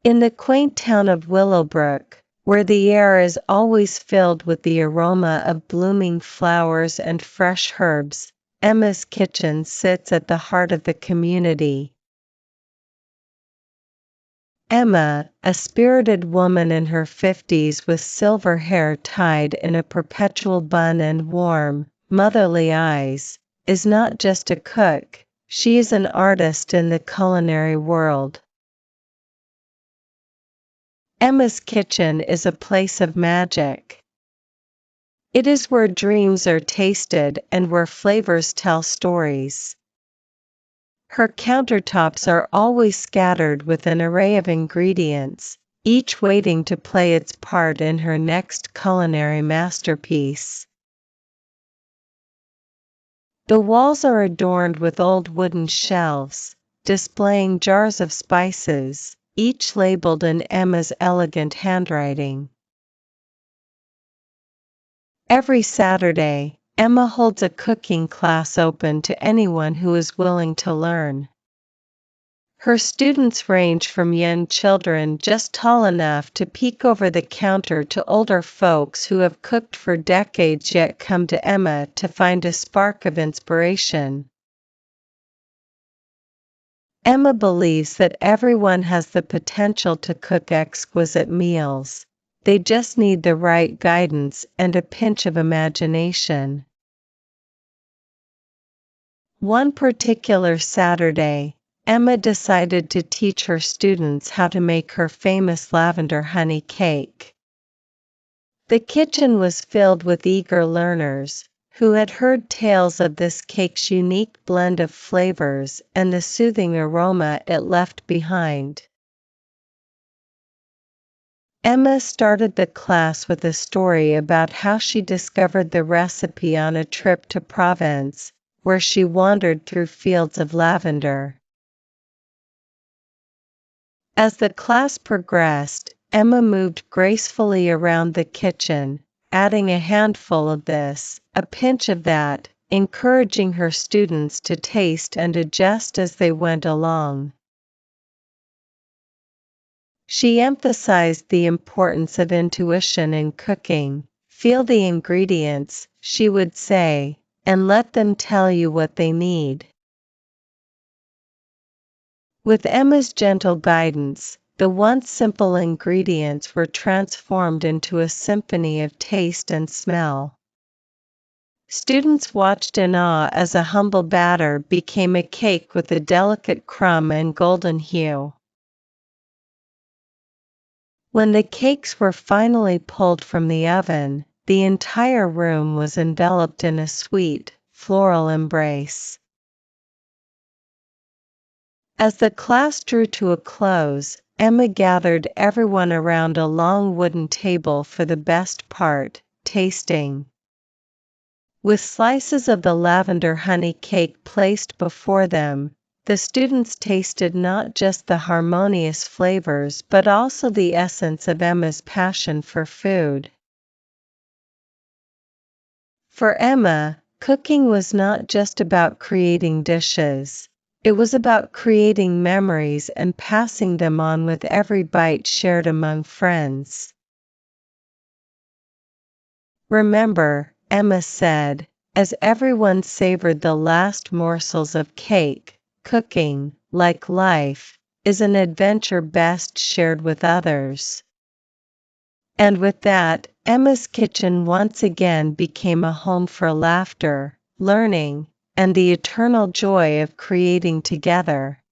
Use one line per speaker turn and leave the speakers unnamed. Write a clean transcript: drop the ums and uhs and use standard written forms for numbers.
In the quaint town of Willowbrook, where the air is always filled with the aroma of blooming flowers and fresh herbs, Emma's kitchen sits at the heart of the community. Emma, a spirited woman in her 50s with silver hair tied in a perpetual bun and warm, motherly eyes, is not just a cook, she is an artist in the culinary world. Emma's kitchen is a place of magic. It is where dreams are tasted and where flavors tell stories. Her countertops are always scattered with an array of ingredients, each waiting to play its part in her next culinary masterpiece. The walls are adorned with old wooden shelves, displaying jars of spices, each labeled in Emma's elegant handwriting. Every Saturday, Emma holds a cooking class open to anyone who is willing to learn. Her students range from young children just tall enough to peek over the counter to older folks who have cooked for decades yet come to Emma to find a spark of inspiration. Emma believes that everyone has the potential to cook exquisite meals. They just need the right guidance and a pinch of imagination. One particular Saturday, Emma decided to teach her students how to make her famous lavender honey cake. The kitchen was filled with eager learners, who had heard tales of this cake's unique blend of flavors and the soothing aroma it left behind. Emma started the class with a story about how she discovered the recipe on a trip to Provence, where she wandered through fields of lavender. As the class progressed, Emma moved gracefully around the kitchen, adding a handful of this, a pinch of that, encouraging her students to taste and adjust as they went along. She emphasized the importance of intuition in cooking. Feel the ingredients, she would say, and let them tell you what they need. With Emma's gentle guidance, the once simple ingredients were transformed into a symphony of taste and smell. Students watched in awe as a humble batter became a cake with a delicate crumb and golden hue. When the cakes were finally pulled from the oven, the entire room was enveloped in a sweet, floral embrace. As the class drew to a close, Emma gathered everyone around a long wooden table for the best part, tasting. With slices of the lavender honey cake placed before them, the students tasted not just the harmonious flavors but also the essence of Emma's passion for food. For Emma, cooking was not just about creating dishes. It was about creating memories and passing them on with every bite shared among friends. Remember, Emma said, as everyone savored the last morsels of cake, cooking, like life, is an adventure best shared with others. And with that, Emma's kitchen once again became a home for laughter, learning, and the eternal joy of creating together.